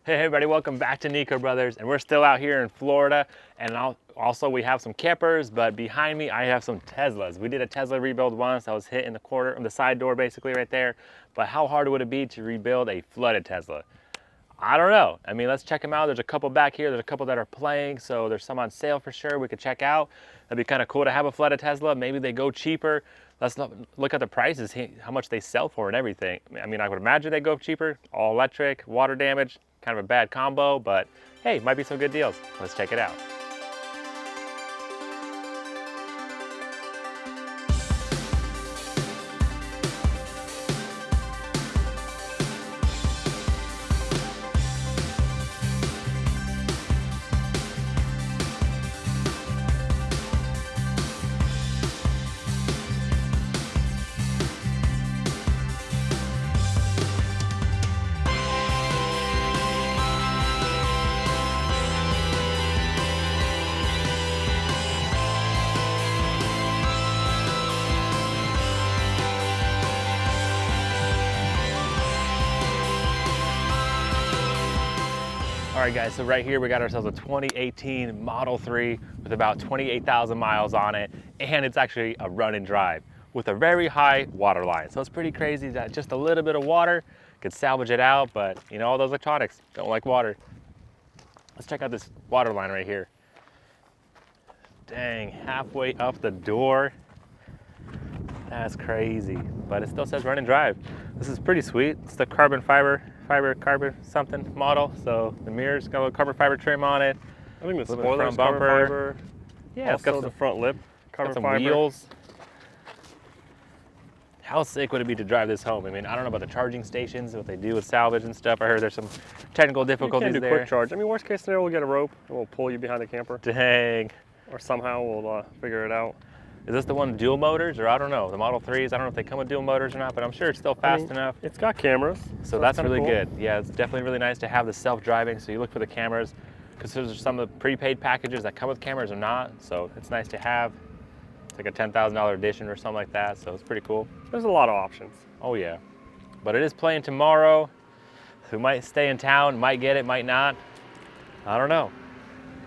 Hey everybody, welcome back to Nico Brothers, and we're still out here in Florida, and also we have some campers, but behind me I have some Teslas. We did a Tesla rebuild once. I was hit in the corner, on the side door basically right there, but how hard would it be to rebuild a flooded Tesla? I don't know. I mean, let's check them out. There's a couple back here. There's a couple that are playing, so there's some on sale for sure we could check out. That'd be kind of cool to have a flooded Tesla. Maybe they go cheaper. Let's look at the prices, how much they sell for and everything. I mean, I would imagine they go cheaper. All electric, water damage, kind of a bad combo, but hey, might be some good deals. Let's check it out. All right guys, so right here we got ourselves a 2018 Model 3 with about 28,000 miles on it, and it's actually a run and drive with a very high water line. So it's pretty crazy that just a little bit of water could salvage it out, but you know, all those electronics don't like water. Let's check out this water line right here. Dang, halfway up the door. That's crazy, but it still says run and drive. This is pretty sweet. It's the carbon fiber something model. So the mirror's got a little carbon fiber trim on it. I think the spoiler's carbon fiber. Yeah, also it's got the front lip carbon some fiber. Wheels. How sick would it be to drive this home? I mean, I don't know about the charging stations, what they do with salvage and stuff. I heard there's some technical difficulties you can do there. quick charge. I mean, worst case scenario, we'll get a rope and we'll pull you behind the camper. Dang. Or somehow we'll figure it out. Is this the one with dual motors, or I don't know, the Model 3s? I don't know if they come with dual motors or not, but I'm sure it's still fast enough. It's got cameras. So that's really cool. good. Yeah, it's definitely really nice to have the self-driving, so you look for the cameras, because there's some of the prepaid packages that come with cameras or not, so it's nice to have. It's like a $10,000 edition or something like that, so it's pretty cool. There's a lot of options. Oh yeah, but it is playing tomorrow. Who might stay in town, might get it, might not. I don't know.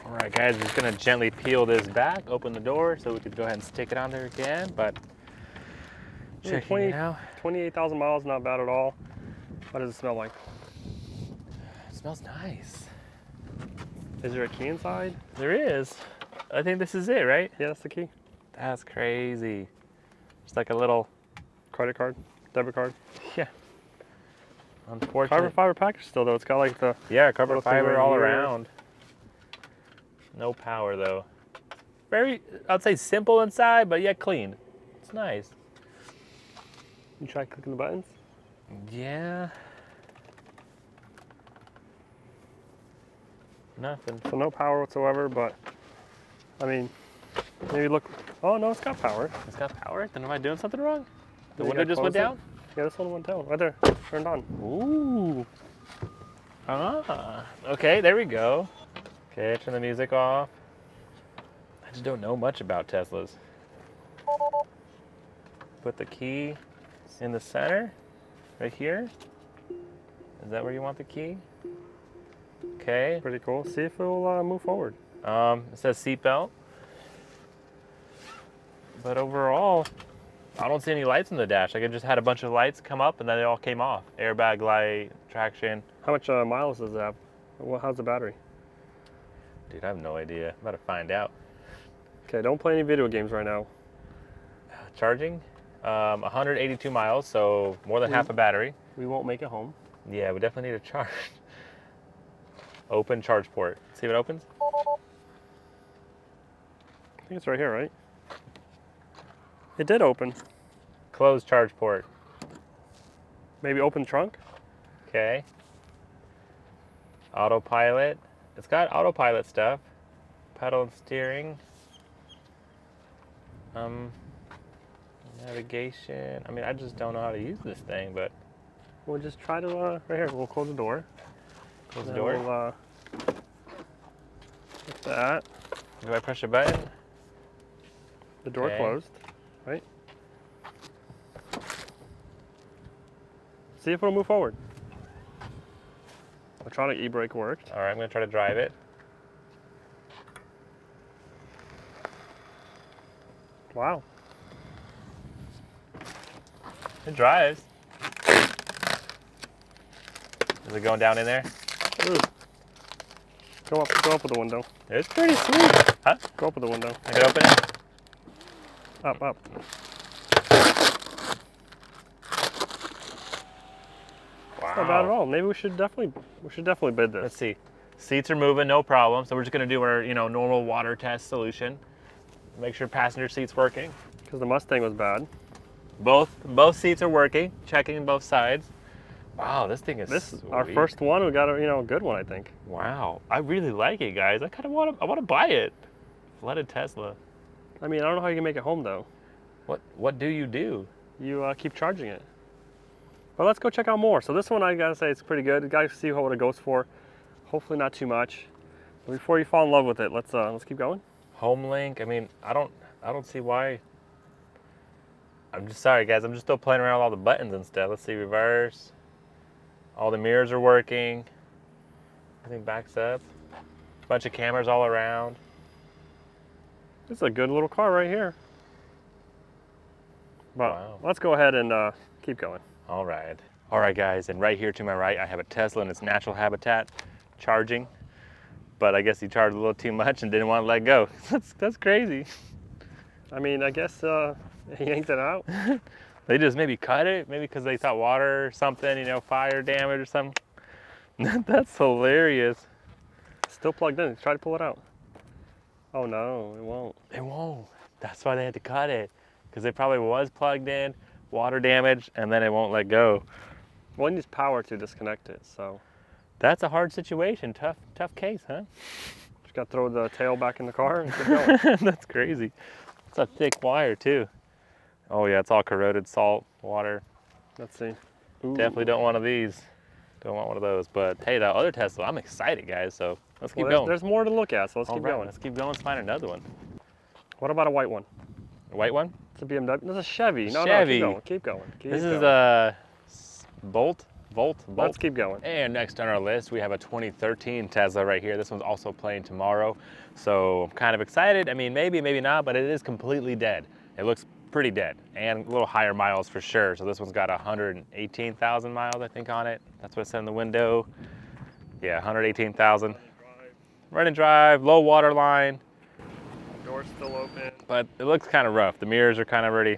All right, guys, just gonna gently peel this back, open the door so we could go ahead and stick it on there again, but checking it out. 28,000 miles, not bad at all. What does it smell like? It smells nice. Is there a key inside? There is. I think this is it, right? Yeah, that's the key. That's crazy. It's like a little Credit card, debit card. Yeah. Unfortunately. Carbon fiber package still though. It's got like the carbon fiber right all here. around. No power though. Very, I'd say simple inside, but yet clean. It's nice. You try clicking the buttons? Yeah. Nothing. So no power whatsoever, but I mean, maybe look. Oh no, it's got power. It's got power? Then am I doing something wrong? The You window gotta just went close it. down? Yeah, this one went down. Right there. Turned on. Ooh. Ah. Okay, there we go. Okay, turn the music off. I just don't know much about Teslas. Put the key in the center, right here. Is that where you want the key? Okay. Pretty cool. See if it'll move forward. It says seatbelt. But overall, I don't see any lights in the dash. Like, it just had a bunch of lights come up and then they all came off. Airbag light, traction. How much miles does it have? How's the battery? Dude, I have no idea. I'm about to find out. Okay, don't play any video games right now. Charging, 182 miles, so more than half a battery. We won't make it home. Yeah, we definitely need a charge. Open charge port. See if it opens? I think it's right here, right? It did open. Close charge port. Maybe open trunk? Okay. Autopilot. It's got autopilot stuff. Pedal and steering. Navigation. I mean, I just don't know how to use this thing, but We'll just try to, right here, we'll close the door. close the door. We'll, like that. Do I push a button? The door Okay. closed, right? See if it'll move forward. Electronic e-brake worked. All right, I'm gonna try to drive it. Wow. It drives. Is it going down in there? Ooh. Go up with the window. It's pretty sweet. Huh? Go up with the window. I can open it? Up. Wow. Not bad at all. Maybe we should definitely bid this. Let's see. Seats are moving, no problem. So we're just gonna do our, normal water test solution. Make sure passenger seat's working. Because the Mustang was bad. Both seats are working. Checking both sides. Wow, this thing is sweet. Our first one. We got a good one, I think. Wow, I really like it, guys. I kind of want to buy it. Flooded Tesla. I mean, I don't know how you can make it home though. What do? You keep charging it. But let's go check out more. So this one, I gotta say, it's pretty good. You guys see what it goes for. Hopefully not too much. But before you fall in love with it, let's keep going. Home link. I mean, I don't see why. I'm just sorry, guys. I'm just still playing around with all the buttons and stuff. Let's see, reverse. All the mirrors are working. Everything backs up. Bunch of cameras all around. This is a good little car right here. But Wow. let's go ahead and keep going. All right, guys. And right here to my right, I have a Tesla in its natural habitat, charging. But I guess he charged a little too much and didn't want to let go. That's crazy. I mean, I guess he yanked it out. They just maybe cut it, maybe because they thought water or something, fire damage or something. That's hilarious. Still plugged in. Try to pull it out. Oh no, it won't. It won't. That's why they had to cut it, because it probably was plugged in, water damage, and then it won't let go. Well, it needs power to disconnect it, so. That's a hard situation. Tough case, huh? Just gotta throw the tail back in the car and keep going. That's crazy. It's a thick wire too. Oh yeah, it's all corroded, salt, water. Let's see. Ooh. Definitely don't want one of these. Don't want one of those. But hey, that other Tesla, I'm excited, guys. So let's keep going. There's more to look at, so let's keep All right, going. Let's keep going. Let's find another one. What about a white one? A white one? It's a BMW. There's a Chevy. No, Chevy. No, keep going. Keep going. This is a Bolt. Let's keep going. And next on our list, we have a 2013 Tesla right here. This one's also playing tomorrow. So I'm kind of excited. I mean, maybe not, but it is completely dead. It looks pretty dead and a little higher miles for sure. So this one's got 118,000 miles, I think, on it. That's what it said in the window. Yeah, 118,000. Run and drive, low water line. Door's still open. But it looks kind of rough. The mirrors are kind of already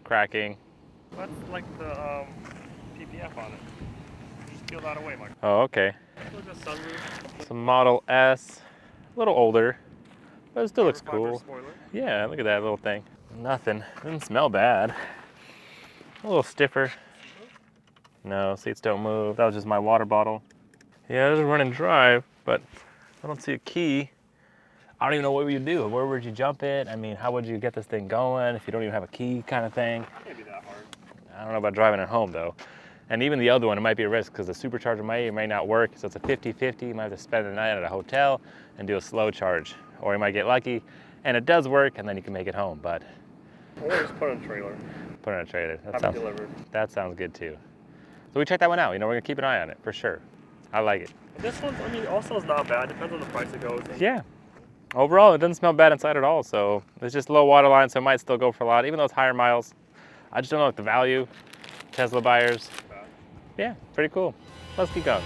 cracking. That's like the PPF on it. Just peel that away, Mike. Oh, okay. Look at the sunroof. It's a Model S, a little older, but it still looks Carbon cool. fiber spoiler. Yeah, look at that little thing. Nothing. Doesn't smell bad. A little stiffer. No, seats don't move. That was just my water bottle. Yeah, there's a run and drive, but I don't see a key. I don't even know what you do. Where would you jump it? I mean, how would you get this thing going if you don't even have a key kind of thing? Can't be that hard. I don't know about driving it home though. And even the other one, it might be a risk because the supercharger may not work. So it's a 50-50. You might have to spend the night at a hotel and do a slow charge. Or you might get lucky and it does work and then you can make it home. But Or just put it in a trailer. put it in a trailer. Have it delivered. That sounds good too. So we check that one out. We're gonna keep an eye on it for sure. I like it. This one, I mean, also is not bad. Depends on the price it goes. Yeah. Overall, it doesn't smell bad inside at all. So it's just low water line, so it might still go for a lot, even though it's higher miles. I just don't know like the value. Tesla buyers. Yeah, pretty cool. Let's keep going.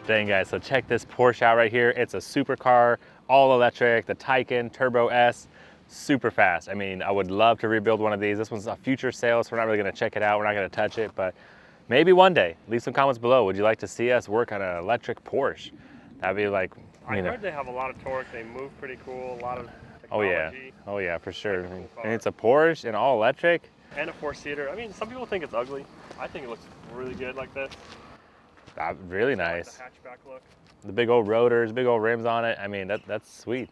Dang guys, so check this Porsche out right here. It's a supercar, all electric, the Taycan Turbo S, super fast. I mean, I would love to rebuild one of these. This one's a future sale, so we're not really gonna check it out. We're not gonna touch it, but maybe one day. Leave some comments below. Would you like to see us work on an electric Porsche? That'd be like, I heard they have a lot of torque. They move pretty cool. A lot of oh technology. yeah, for sure. Cool car. And it's a Porsche and all electric. And a four-seater. I mean, some people think it's ugly. I think it looks really good like this. Really Like nice. the hatchback look. The big old rotors, big old rims on it. I mean, that's sweet.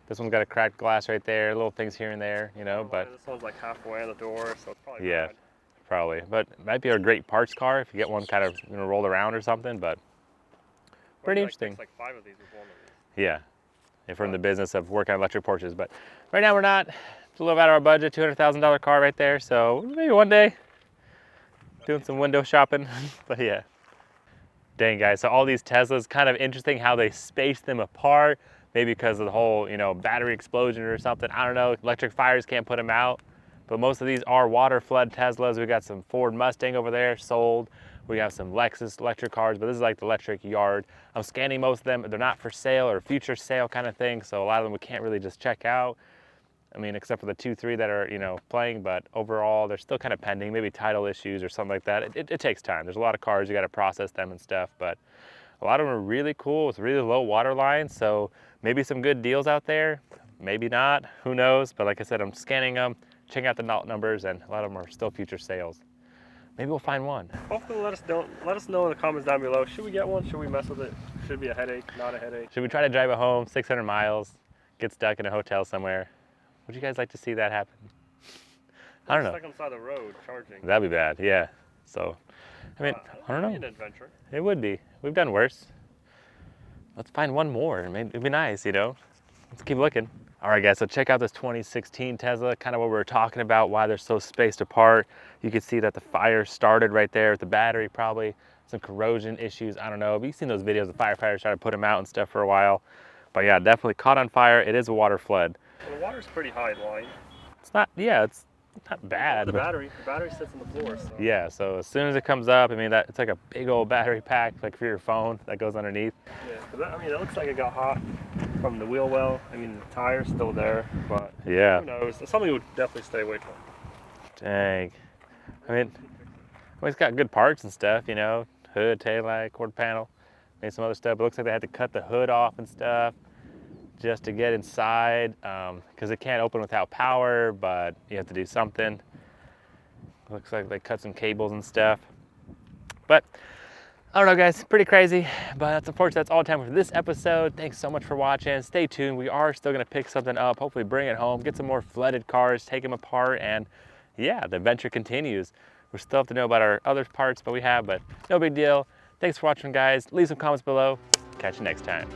This one's got a cracked glass right there, little things here and there, you know, but This one's like halfway on the door, so it's probably yeah, bad. probably. But it might be a great parts car if you get one kind of rolled around or something. But pretty interesting. Like 5 of these with one of these. Yeah, if we're in the business of working on electric Porsches. But right now we're not. It's a little out of our budget. $200,000 car right there. So maybe one day doing some window shopping. But yeah. Dang guys, so all these Teslas, kind of interesting how they space them apart. Maybe because of the whole, battery explosion or something. I don't know. Electric fires can't put them out. But most of these are water flood Teslas. We got some Ford Mustang over there sold. We have some Lexus electric cars, but this is like the electric yard. I'm scanning most of them. They're not for sale or future sale kind of thing. So a lot of them we can't really just check out. I mean, except for the 2-3 that are, playing, but overall they're still kind of pending, maybe title issues or something like that. It takes time. There's a lot of cars, you got to process them and stuff, but a lot of them are really cool with really low water lines. So maybe some good deals out there, maybe not, who knows? But like I said, I'm scanning them, checking out the numbers, and a lot of them are still future sales. Maybe we'll find one. Hopefully let us know in the comments down below. Should we get one? Should we mess with it? Should it be a headache, not a headache? Should we try to drive it home 600 miles, get stuck in a hotel somewhere? Would you guys like to see that happen? I don't know. Stuck on the side of the road charging. That'd be bad, yeah. So, I mean, I don't know. It'd be an adventure. It would be. We've done worse. Let's find one more. I mean, it'd be nice, Let's keep looking. All right, guys, so check out this 2016 Tesla, kind of what we were talking about, why they're so spaced apart. You can see that the fire started right there with the battery, probably some corrosion issues. I don't know. But you've seen those videos, the firefighters try to put them out and stuff for a while. But yeah, definitely caught on fire. It is a water flood. Well, the water's pretty high in line. It's not, yeah, it's not bad. The battery sits on the floor. So. Yeah, so as soon as it comes up, I mean, it's like a big old battery pack, like for your phone, that goes underneath. Yeah, because I mean, it looks like it got hot from the wheel well. I mean, the tire's still there, but yeah, who knows? It's something you would definitely stay away from. Dang. I mean, it's got good parts and stuff, hood, taillight, quarter panel, maybe some other stuff. But it looks like they had to cut the hood off and stuff just to get inside, because it can't open without power, but you have to do something. Looks like they cut some cables and stuff. But I don't know, guys, pretty crazy, but that's unfortunate. That's all the time for this episode. Thanks so much for watching. Stay tuned. We are still gonna pick something up, hopefully bring it home, get some more flooded cars, take them apart, and yeah, the adventure continues. We still have to know about our other parts, but no big deal. Thanks for watching, guys. Leave some comments below. Catch you next time.